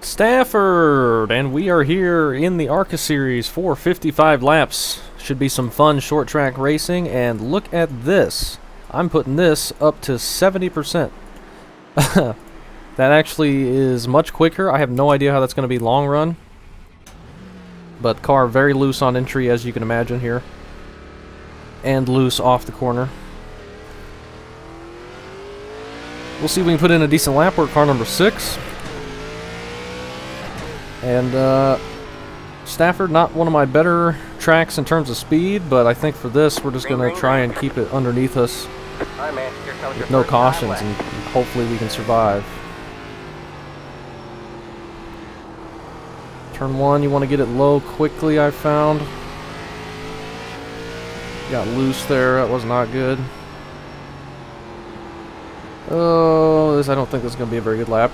Stafford, and we are here in the ARCA Series for 55 laps. Should be some fun short track racing, and look at this. I'm putting this up to 70%. That actually is much quicker. I have no idea how that's going to be long run. But car very loose on entry, as you can imagine here. And loose off the corner. We'll see if we can put in a decent lap. We're at car number 6. And Stafford, not one of my better tracks in terms of speed, but I think for this we're just going to try and keep it underneath us with no cautions, and hopefully we can survive. Turn 1, you want to get it low quickly, I found. Got loose there, that was not good. Oh, I don't think this is going to be a very good lap.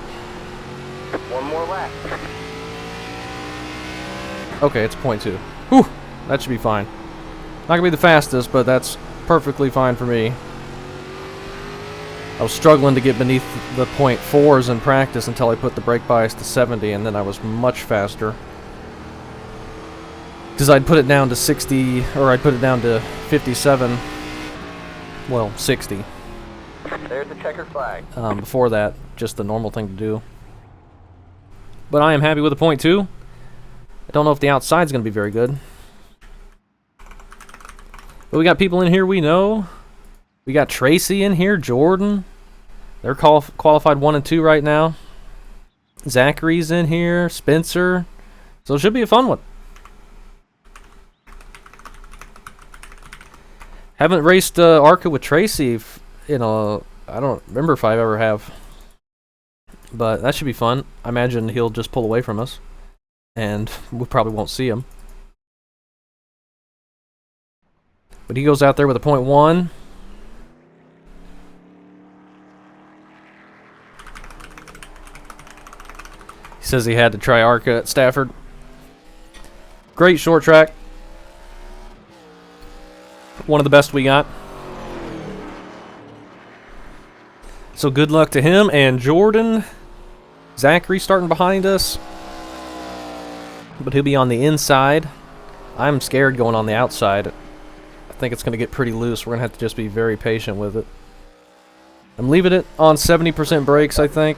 One more lap. Okay, it's 0.2. Whew, that should be fine. Not going to be the fastest, but that's perfectly fine for me. I was struggling to get beneath the 0.4s in practice until I put the brake bias to 70, and then I was much faster. Because I'd put it down to 60, or I'd put it down to 57. Well, 60. There's the checkered flag. Before that, just the normal thing to do. But I am happy with the 0.2. I don't know if the outside's going to be very good. But we got people in here we know. We got Tracy in here, Jordan. They're qualified 1 and 2 right now. Zachary's in here, Spencer. So it should be a fun one. Haven't raced ARCA with Tracy in a... I don't remember if I ever have. But that should be fun. I imagine he'll just pull away from us. And we probably won't see him. But he goes out there with a 0.1. He says he had to try ARCA at Stafford. Great short track. One of the best we got. So good luck to him and Jordan. Zachary starting behind us. But he'll be on the inside. I'm scared going on the outside. I think it's going to get pretty loose. We're going to have to just be very patient with it. I'm leaving it on 70% brakes, I think.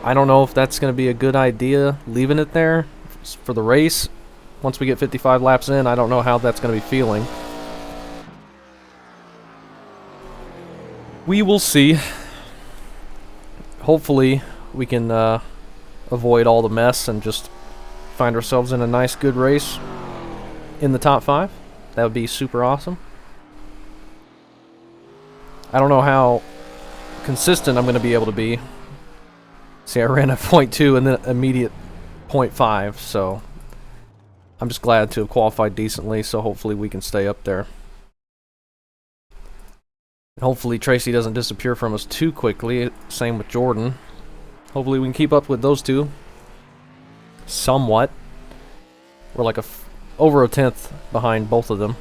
I don't know if that's going to be a good idea, leaving it there for the race. Once we get 55 laps in, I don't know how that's going to be feeling. We will see. Hopefully, we can avoid all the mess and just find ourselves in a nice, good race in the top 5. That would be super awesome. I don't know how consistent I'm going to be able to be. See, I ran a 0.2 and then immediate 0.5, so I'm just glad to have qualified decently, so hopefully we can stay up there. And hopefully Tracy doesn't disappear from us too quickly. Same with Jordan. Hopefully we can keep up with those two. Somewhat. We're like over a tenth behind both of them.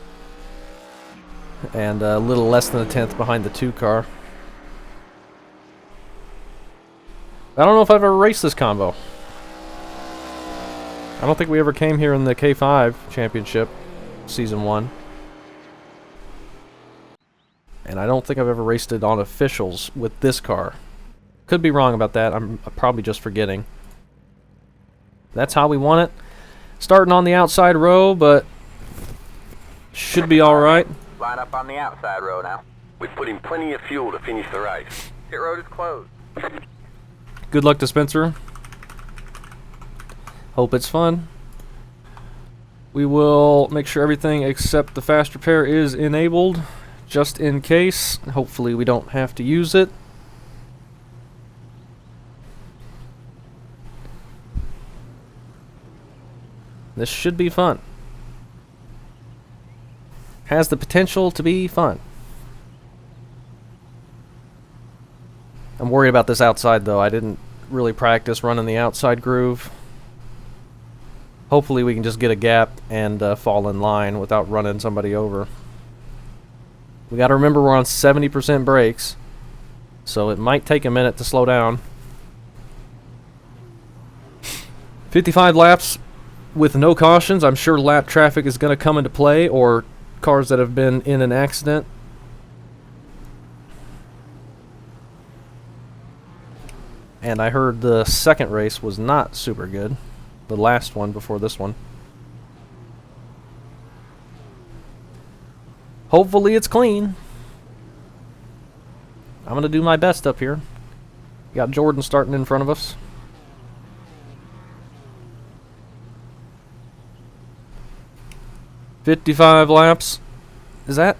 And a little less than a tenth behind the 2 car. I don't know if I've ever raced this combo. I don't think we ever came here in the K5 Championship, Season 1. And I don't think I've ever raced it on officials with this car. Could be wrong about that. I'm probably just forgetting. That's how we want it. Starting on the outside row, but should be alright. Line up on the outside row now. We've put in plenty of fuel to finish the race. Pit road is closed. Good luck to Spencer. Hope it's fun. We will make sure everything except the fast repair is enabled, just in case. Hopefully we don't have to use it. This should be fun. Has the potential to be fun. I'm worried about this outside though. I didn't really practice running the outside groove. Hopefully we can just get a gap and fall in line without running somebody over. We got to remember we're on 70% brakes, so it might take a minute to slow down. 55 laps with no cautions. I'm sure lap traffic is going to come into play, or cars that have been in an accident. And I heard the second race was not super good. The last one before this one. Hopefully it's clean. I'm going to do my best up here. Got Jordan starting in front of us. $55 laps. Does that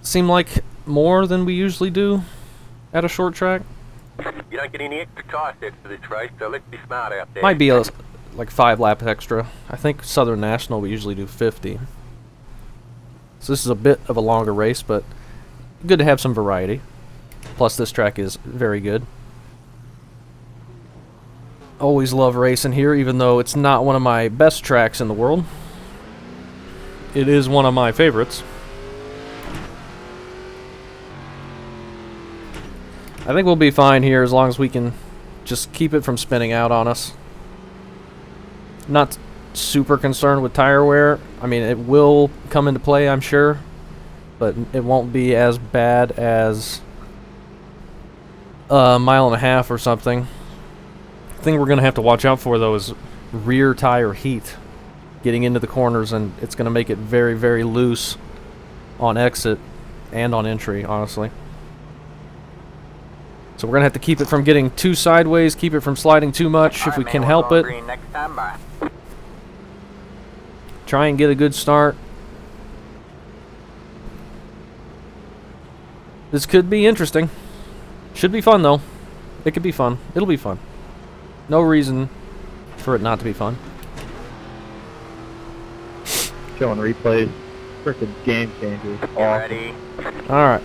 seem like more than we usually do at a short track? You don't get any extra car sets for this race, so let's be smart out there. Might be like 5 laps extra. I think Southern National we usually do 50. So this is a bit of a longer race, but good to have some variety. Plus this track is very good. Always love racing here, even though it's not one of my best tracks in the world. It is one of my favorites. I think we'll be fine here as long as we can just keep it from spinning out on us. Not super concerned with tire wear. I mean, it will come into play, I'm sure, but it won't be as bad as a mile and a half or something. The thing we're going to have to watch out for, though, is rear tire heat getting into the corners, and it's going to make it very, very loose on exit and on entry, honestly. So we're going to have to keep it from getting too sideways, keep it from sliding too much if we can help it. Next time, bye. Try and get a good start. This could be interesting. Should be fun, though. It could be fun. It'll be fun. No reason for it not to be fun. Showing replays. Freaking game changers. You ready? Alright.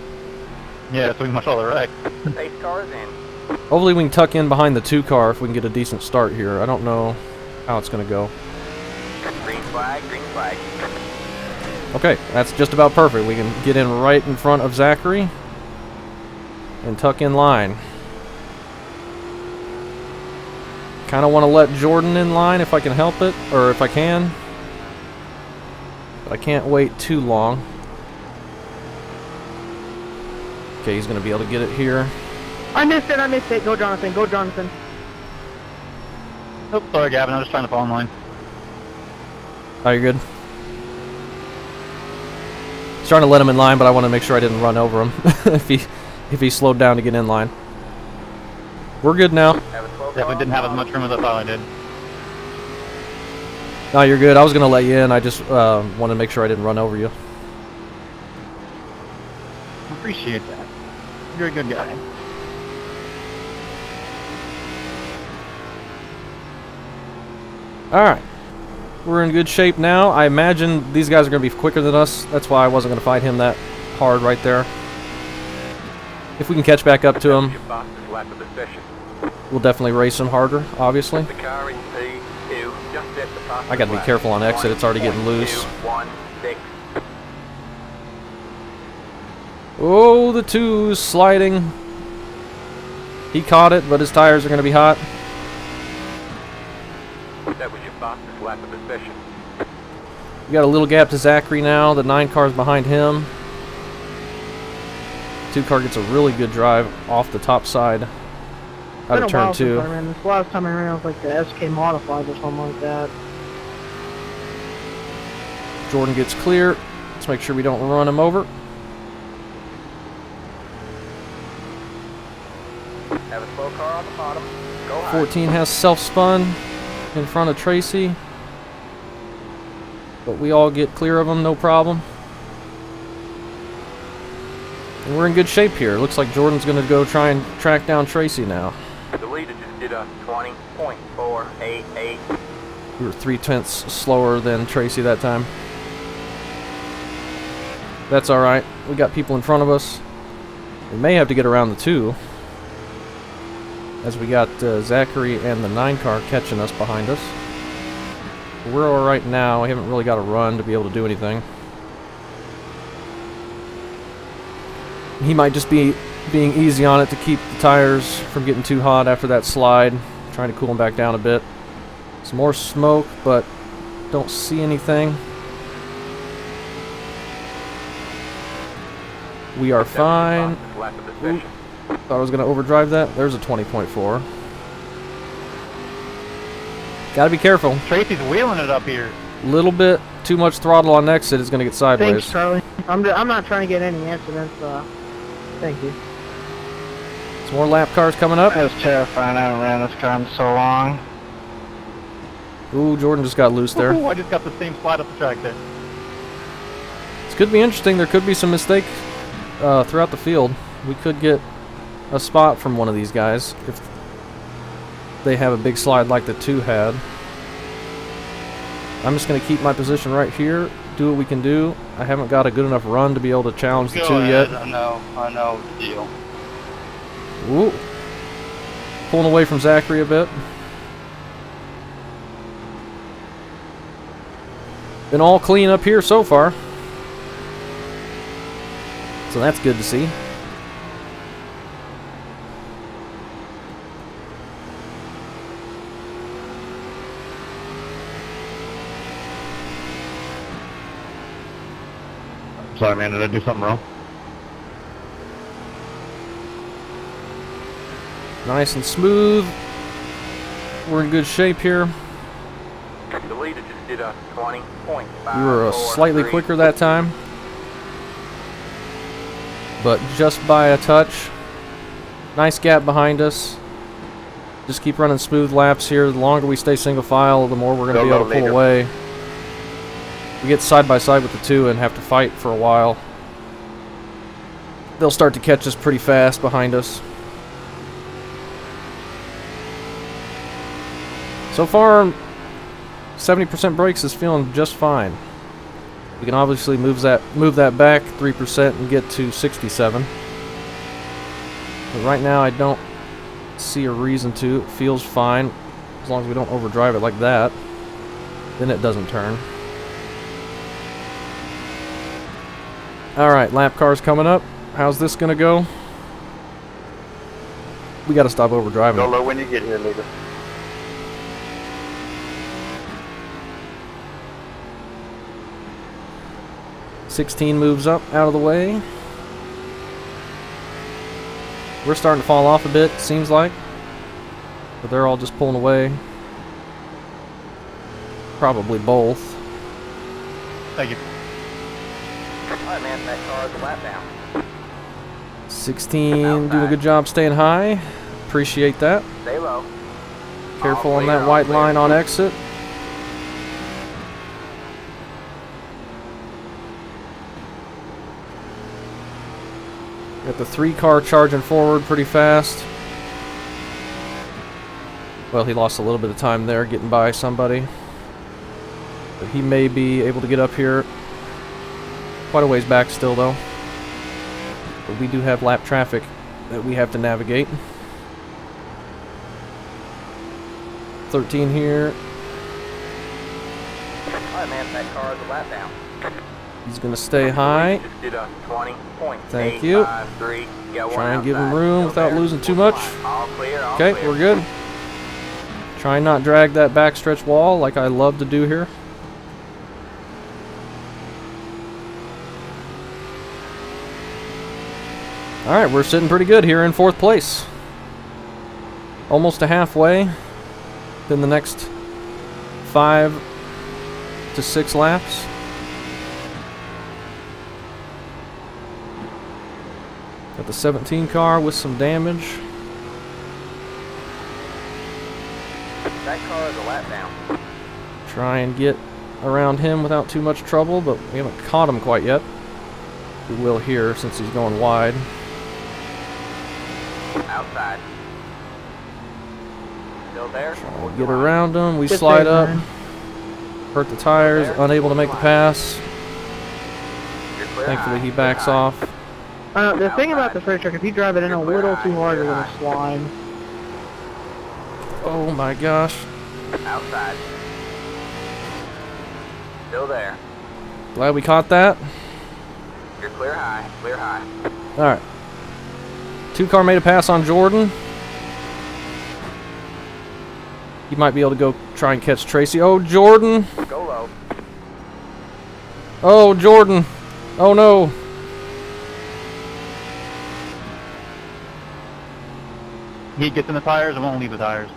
Yeah, that's pretty much all the wreck. Pace cars in. Hopefully we can tuck in behind the 2 car if we can get a decent start here. I don't know how it's going to go. Green flag, green flag. Okay, that's just about perfect. We can get in right in front of Zachary and tuck in line. Kind of want to let Jordan in line if I can help it, or if I can. But I can't wait too long. Okay, he's going to be able to get it here. I missed it. Go, Jonathan. Go, Jonathan. Oh, sorry, Gavin. I was just trying to fall in line. Oh, you're good? I was trying to let him in line, but I want to make sure I didn't run over him if he slowed down to get in line. We're good now. Definitely didn't have as much room as I thought I did. No, you're good. I was going to let you in. I just wanted to make sure I didn't run over you. Appreciate that. You're a good guy. Alright. We're in good shape now. I imagine these guys are going to be quicker than us. That's why I wasn't going to fight him that hard right there. If we can catch back up to him, Your fastest lap of the session. we'll definitely race him harder, obviously. The car in P2 just set the fastest I got to be lap. careful on exit. It's already getting loose. 1.216. Oh, the 2's sliding. He caught it, but his tires are going to be hot. That was your fastest lap of the session. We got a little gap to Zachary now. The 9 car's behind him. 2 car gets a really good drive off the top side out of turn 2. I ran this. Last time I ran, it was like the SK Modified or something like that. Jordan gets clear. Let's make sure we don't run him over. Have a slow car on the bottom. Go high. 14 has self-spun in front of Tracy. But we all get clear of him, no problem. And we're in good shape here. Looks like Jordan's going to go try and track down Tracy now. The leader just did a 20.488. We were 0.3 slower than Tracy that time. That's alright. We got people in front of us. We may have to get around the 2. As we got Zachary and the 9 car catching us behind us. We're alright now. We haven't really got to run to be able to do anything. He might just be being easy on it to keep the tires from getting too hot after that slide. Trying to cool them back down a bit. Some more smoke, but don't see anything. We are fine. Lap of the Oop. session. Thought I was going to overdrive that. There's a 20.4. Gotta be careful. Tracy's wheeling it up here. Little bit too much throttle on exit is going to get sideways. Thanks, Charlie. I'm not trying to get any incidents. Thank you. Some more lap cars coming up. That was terrifying. I haven't ran this car in so long. Ooh, Jordan just got loose there. Ooh, I just got the same slide up the track there. This could be interesting. There could be some mistake throughout the field. We could get a spot from one of these guys if they have a big slide like the 2 had. I'm just going to keep my position right here, do what we can do. I haven't got a good enough run to be able to challenge the 2 yet. I know the deal. Ooh. Pulling away from Zachary a bit. Been all clean up here so far. So that's good to see. Sorry, man. Did I do something wrong? Nice and smooth. We're in good shape here. The leader just did a 20.5. We were slightly quicker that time, but just by a touch. Nice gap behind us. Just keep running smooth laps here. The longer we stay single file, the more we're going to be able to pull away. We get side by side with the 2 and have to fight for a while. They'll start to catch us pretty fast behind us. So far, 70% brakes is feeling just fine. We can obviously move that back 3% and get to 67. But right now, I don't see a reason to. It feels fine as long as we don't overdrive it like that. Then it doesn't turn. Alright, lap cars coming up. How's this gonna go? We gotta stop overdriving. Go low when you get here, leader. $16 moves up out of the way. We're starting to fall off a bit, seems like. But they're all just pulling away. Probably both. Thank you. Alright, man, that car is a lap down. 16 doing a good job staying high. Appreciate that. Stay low. Careful All on clear, that all white clear. line on exit. Got the 3 car charging forward pretty fast. Well, he lost a little bit of time there getting by somebody. But he may be able to get up here. Quite a ways back still, though. But we do have lap traffic that we have to navigate. 13 here. Alright, man, that car is a lap down. He's going to stay high. Just did a 20.853. Thank you. Try and give him room without losing too much. All clear, all Okay, clear. we're good. Try and not drag that backstretch wall like I love to do here. Alright, we're sitting pretty good here in 4th place. Almost to halfway. Then the next 5 to 6 laps. Got the 17 car with some damage. That car is a lap down. Try and get around him without too much trouble, but we haven't caught him quite yet. We will here since he's going wide. Outside. Still there? We'll get around him. We Good slide save, up. man. Hurt the tires. Unable to make the pass. You're clear Thankfully, high, he clear backs high. off. The thing about the freight truck, if you drive it in a little too hard, you're gonna slide. Oh my gosh. Outside. Still there. Glad we caught that. You're clear high, clear high. Alright. 2 car made a pass on Jordan. He might be able to go try and catch Tracy. Oh, Jordan! Go low. Oh, Jordan! Oh no! He gets in the tires and won't leave the tires.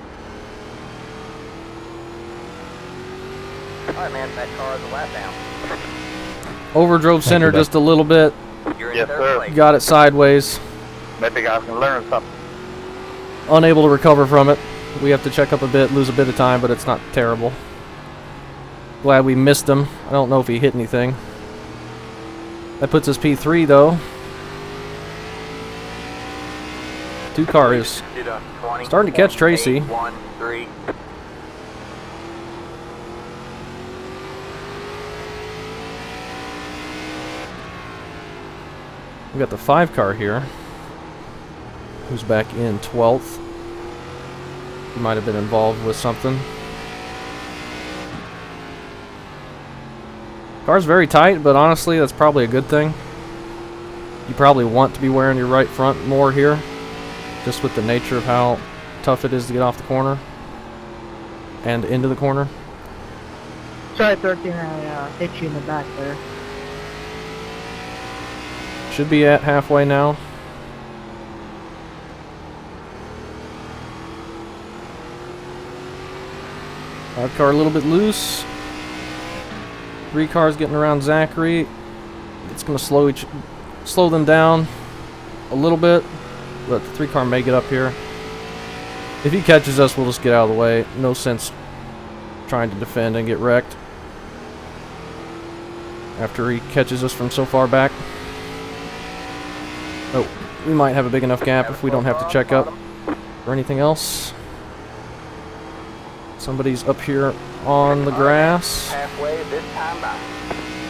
Alright, man, that car is a lap down. Overdrove center bud. just a little bit. You're in Yes, third sir. place. Got it sideways. Maybe guys can learn something. Unable to recover from it. We have to check up a bit, lose a bit of time, but it's not terrible. Glad we missed him. I don't know if he hit anything. That puts us P3 though. 2 cars. Did a 20. Starting to catch Tracy. 1, 3. We got the 5 car here, who's back in 12th. He might have been involved with something. Car's very tight, but honestly, that's probably a good thing. You probably want to be wearing your right front more here, just with the nature of how tough it is to get off the corner and into the corner. Sorry, 13, I hit you in the back there. Should be at halfway now. Our car a little bit loose. 3 cars getting around Zachary. It's going to slow them down a little bit, but the 3 car may get up here. If he catches us, we'll just get out of the way. No sense trying to defend and get wrecked after he catches us from so far back. Oh, we might have a big enough gap if we don't have to check up or anything else. Somebody's up here on the grass. Halfway this time by.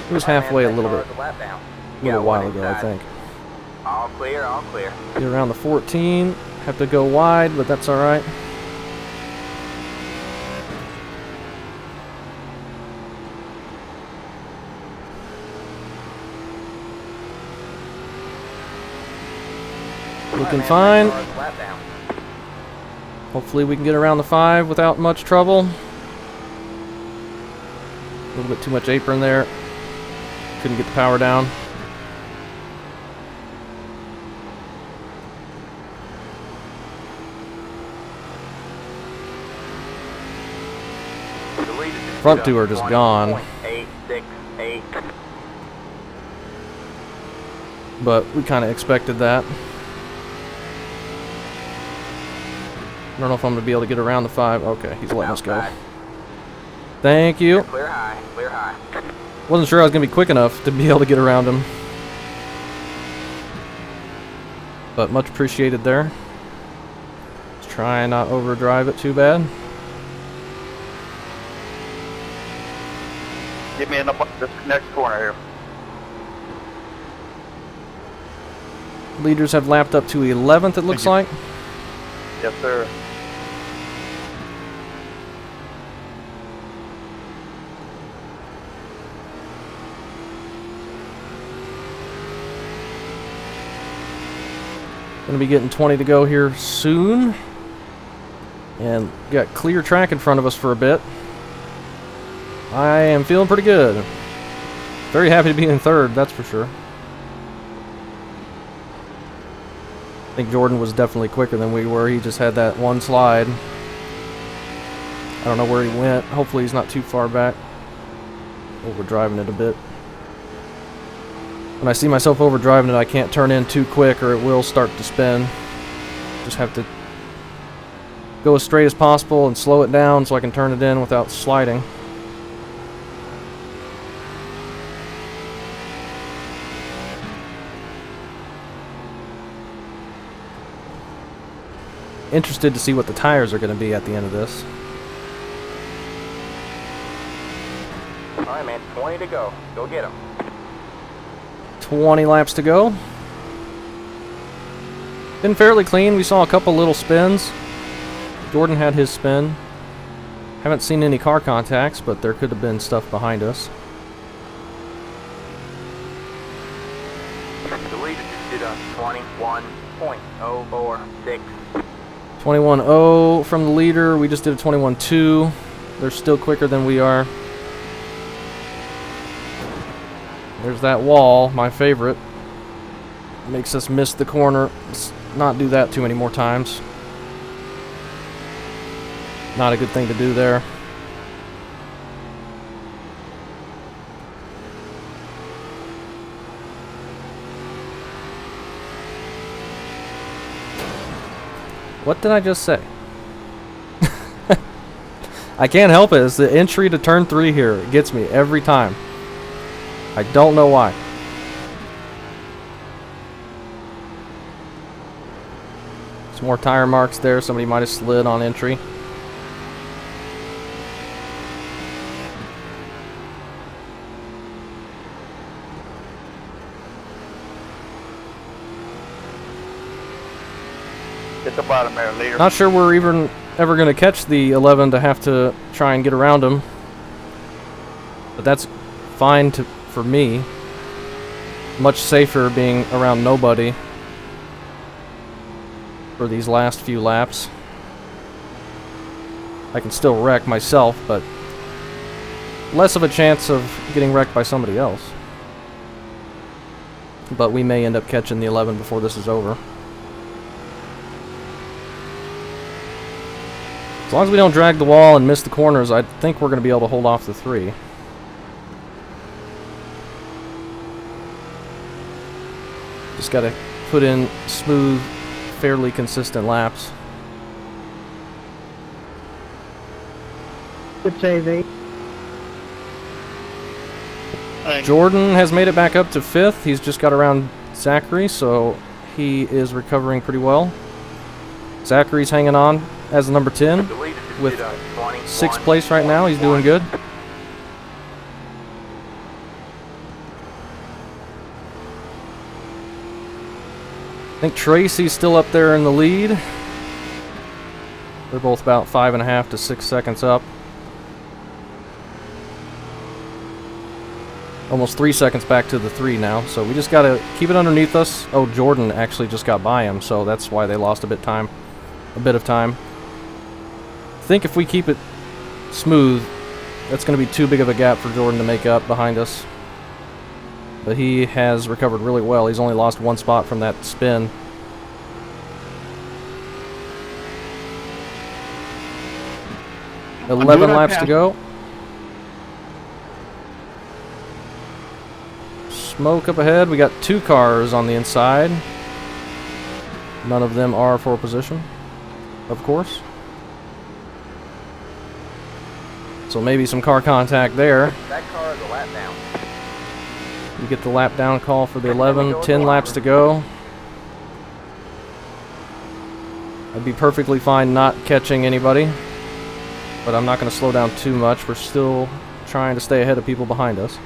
He was halfway a That little car bit, is a lap down. a little Yeah, while one ago, I inside. think. All clear, all clear. Get around the 14. Have to go wide, but that's all right. Looking fine. That car is a lap down. Hopefully we can get around the 5 without much trouble. A little bit too much apron there. Couldn't get the power down. The lead is Front two are just gone, 868. but we kind of expected that. I don't know if I'm going to be able to get around the 5. Okay, he's letting us go. Outside. Thank you. Clear high, clear high. Wasn't sure I was going to be quick enough to be able to get around him. But much appreciated there. Let's try and not overdrive it too bad. Get me in this next corner here. Leaders have lapped up to 11th, it looks like. Yes, sir. Gonna be getting 20 to go here soon. And got clear track in front of us for a bit. I am feeling pretty good. Very happy to be in 3rd, that's for sure. I think Jordan was definitely quicker than we were. He just had that one slide. I don't know where he went. Hopefully he's not too far back. Overdriving it a bit. When I see myself overdriving it, I can't turn in too quick or it will start to spin. Just have to go as straight as possible and slow it down so I can turn it in without sliding. Interested to see what the tires are going to be at the end of this. Alright, man, 20 to go. Go get them. 20 laps to go. Been fairly clean. We saw a couple little spins. Jordan had his spin. Haven't seen any car contacts, but there could have been stuff behind us. the lead is 21.046. 21.0 from the leader. We just did a 21.2. They're still quicker than we are. There's that wall, my favorite. Makes us miss the corner. Let's not do that too many more times. Not a good thing to do there. What did I just say? I can't help it. It's the entry to turn 3 here. It gets me every time. I don't know why. Some more tire marks there. Somebody might have slid on entry. Get the bottom there, leader. Not sure we're even ever going to catch the 11 to have to try and get around him. But that's fine for me. Much safer being around nobody for these last few laps. I can still wreck myself, but less of a chance of getting wrecked by somebody else. But we may end up catching the 11 before this is over. As long as we don't drag the wall and miss the corners, I think we're going to be able to hold off the 3. Just got to put in smooth, fairly consistent laps. Good save, 8. Jordan has made it back up to 5th. He's just got around Zachary, so he is recovering pretty well. Zachary's hanging on as number 10 with 6th place right now. He's doing good. I think Tracy's still up there in the lead. They're both about 5.5 to 6 seconds up. Almost 3 seconds back to the 3 now, so we just gotta keep it underneath us. Oh, Jordan actually just got by him, so that's why they lost a bit of time. I think if we keep it smooth, that's going to be too big of a gap for Jordan to make up behind us. But he has recovered really well. He's only lost 1 spot from that spin. I'm 11 doing laps okay. to go. Smoke up ahead. We got 2 cars on the inside. None of them are for position, of course. So maybe some car contact there. That car is a lap down. We get the lap down call for the 11. 10 laps to go. I'd be perfectly fine not catching anybody, but I'm not going to slow down too much. We're still trying to stay ahead of people behind us.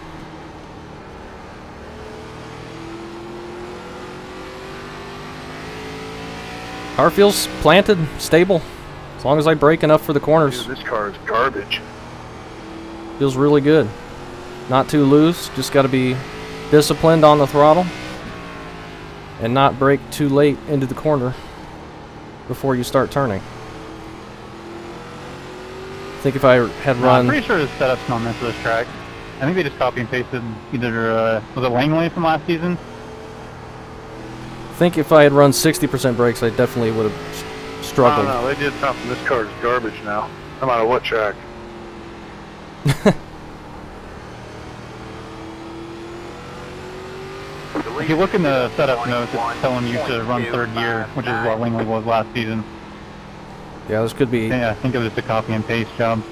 Car feels planted, stable, as long as I brake enough for the corners. Dude, this car is garbage. Feels really good. Not too loose, just got to be disciplined on the throttle and not brake too late into the corner before you start turning. I think if I had No, I'm run... pretty sure the setup's not meant for this track. I think they just copy and pasted either, was it Langley from last season? I think if I had run 60% brakes, I definitely would have struggled. No, they did something. This car is garbage now. No matter what track. If you look in the setup notes, it's telling you to run 3rd gear, which is what Langley was last season. Yeah, this could be Yeah, I think it was just a copy and paste job.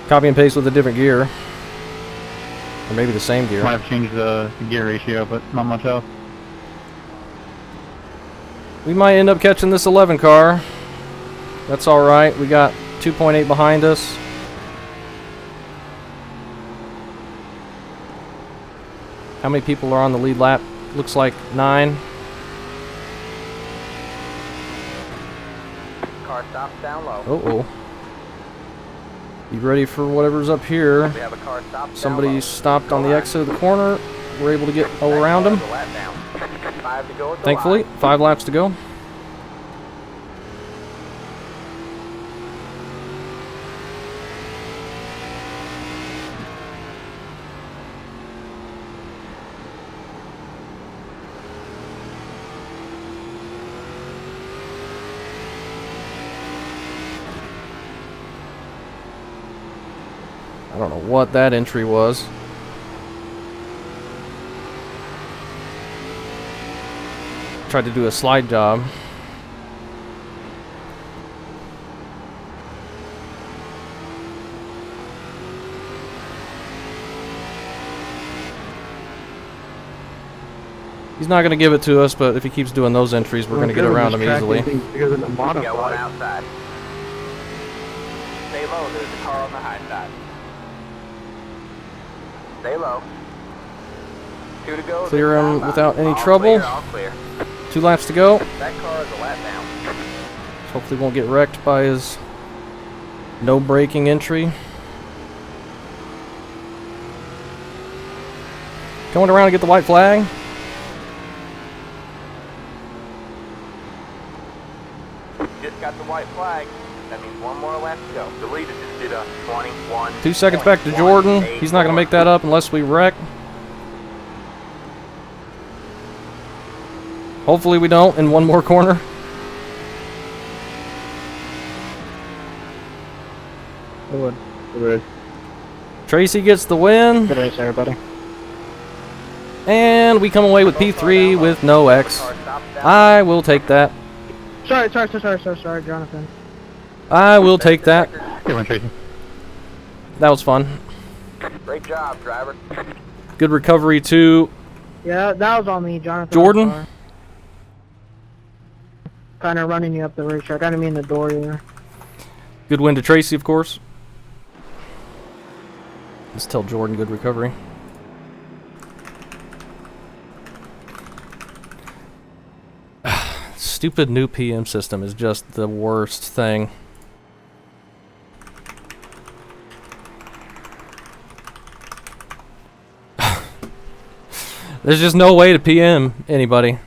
copy and paste with a different gear. Or maybe the same gear. Might have changed the gear ratio, but not much else. We might end up catching this 11 car. That's alright. We got 2.8 behind us. How many people are on the lead lap? Looks like 9. Car stops down low. Uh-oh. Be ready for whatever's up here. We have a car stopped down Somebody low. stopped on the exit of the corner. We're able to get around him. That car is a lap down. 5 to go at the Thankfully, line. 5 laps to go. I don't know what that entry was. Tried to do a slide job. He's not going to give it to us, but if he keeps doing those entries, we're going to get around him easily. Because of the We got one modified. outside. Stay low, there's a car on the high side. Stay low. 2 to go. Clear there's him nine without by. any All trouble. Clear, all clear. 2 laps to go. That car is a lap down. Hopefully won't get wrecked by his no braking entry. Going around to get the white flag. Just got the white flag. That means one more lap to go. The leader just did a 21. 2 seconds back to Jordan. He's not going to make that up unless we wreck. Hopefully we don't in one more corner. Good. Good. Tracy gets the win. Good race, everybody. And we come away with P3 with no X. I will take that. Sorry, Jonathan. I will take that. Good one, Tracy. That was fun. Great job, driver. Good recovery too. Yeah, that was on me, Jonathan. Jordan? Kind of running you up the racetrack. I didn't mean the door either. Good win to Tracy, of course. Let's tell Jordan good recovery. Stupid new PM system is just the worst thing. There's just no way to PM anybody.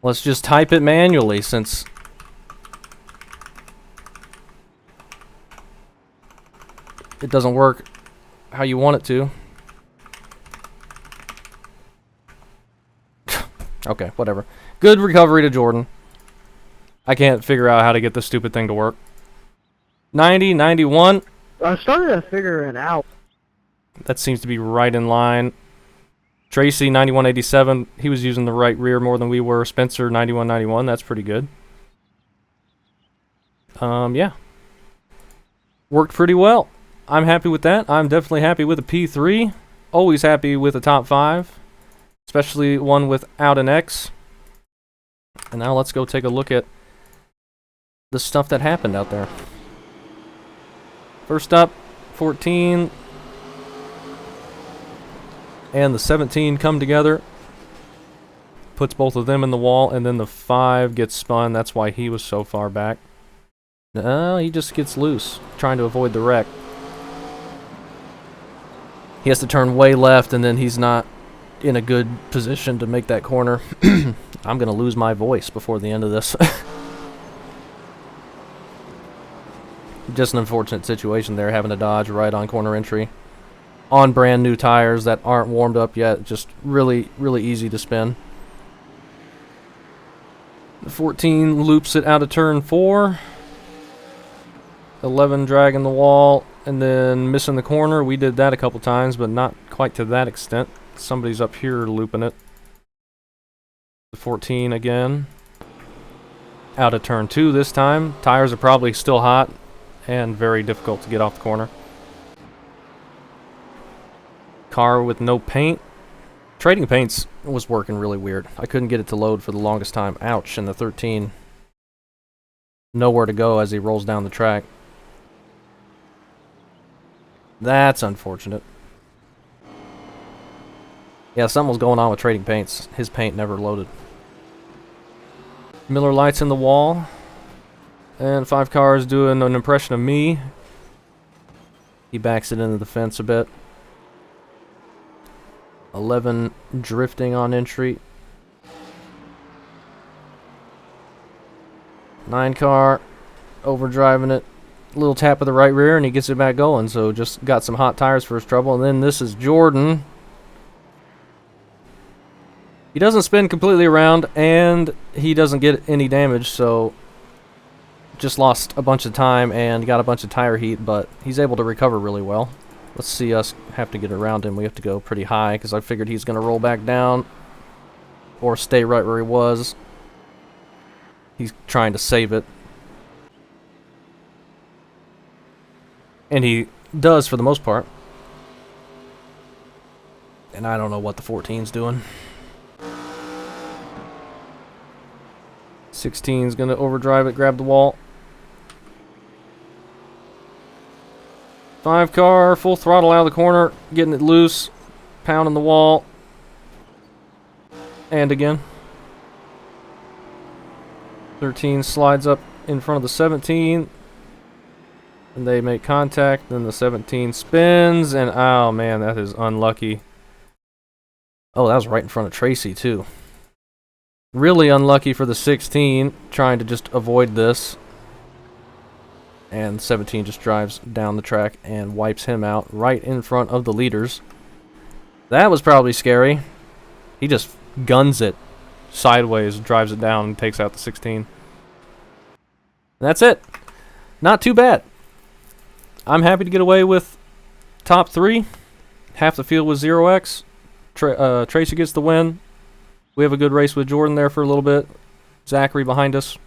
Let's just type it manually since it doesn't work how you want it to. Okay, whatever. Good recovery to Jordan. I can't figure out how to get this stupid thing to work. 90, 91. I started to figure it out. That seems to be right in line. Tracy, 9187. He was using the right rear more than we were. Spencer, 9191. That's pretty good. Yeah. Worked pretty well. I'm happy with that. I'm definitely happy with a P3. Always happy with a top 5. Especially one without an X. And now let's go take a look at the stuff that happened out there. First up, 14 and the 17 come together. Puts both of them in the wall, and then the 5 gets spun. That's why he was so far back. No, he just gets loose, trying to avoid the wreck. He has to turn way left, and then he's not in a good position to make that corner. I'm going to lose my voice before the end of this. Just an unfortunate situation there, having to dodge right on corner entry. On brand new tires that aren't warmed up yet. Just really, really easy to spin. The 14 loops it out of turn 4. 11 dragging the wall and then missing the corner. We did that a couple times, but not quite to that extent. Somebody's up here looping it. The 14 again. Out of turn 2 this time. Tires are probably still hot and very difficult to get off the corner. Car with no paint. Trading paints was working really weird. I couldn't get it to load for the longest time. Ouch, and the 13. Nowhere to go as he rolls down the track. That's unfortunate. Yeah, something was going on with trading paints. His paint never loaded. Miller Lite's in the wall. And 5 cars doing an impression of me. He backs it into the fence a bit. 11 drifting on entry. 9 car overdriving it. Little tap of the right rear and he gets it back going. So just got some hot tires for his trouble. And then this is Jordan. He doesn't spin completely around and he doesn't get any damage. So just lost a bunch of time and got a bunch of tire heat, but he's able to recover really well. Let's see us have to get around him. We have to go pretty high because I figured he's going to roll back down or stay right where he was. He's trying to save it. And he does for the most part. And I don't know what the 14's doing. 16's going to overdrive it, grab the wall. 5 car, full throttle out of the corner, getting it loose, pounding the wall. And again. 13 slides up in front of the 17. And they make contact, then the 17 spins, and oh man, that is unlucky. Oh, that was right in front of Tracy too. Really unlucky for the 16, trying to just avoid this. And 17 just drives down the track and wipes him out right in front of the leaders. That was probably scary. He just guns it sideways, drives it down, and takes out the 16. And that's it. Not too bad. I'm happy to get away with top 3. Half the field was 0x. Tracy gets the win. We have a good race with Jordan there for a little bit. Zachary behind us.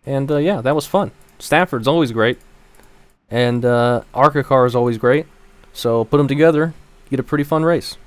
And yeah, that was fun. Stafford's always great. And ARCA car is always great. So put them together, get a pretty fun race.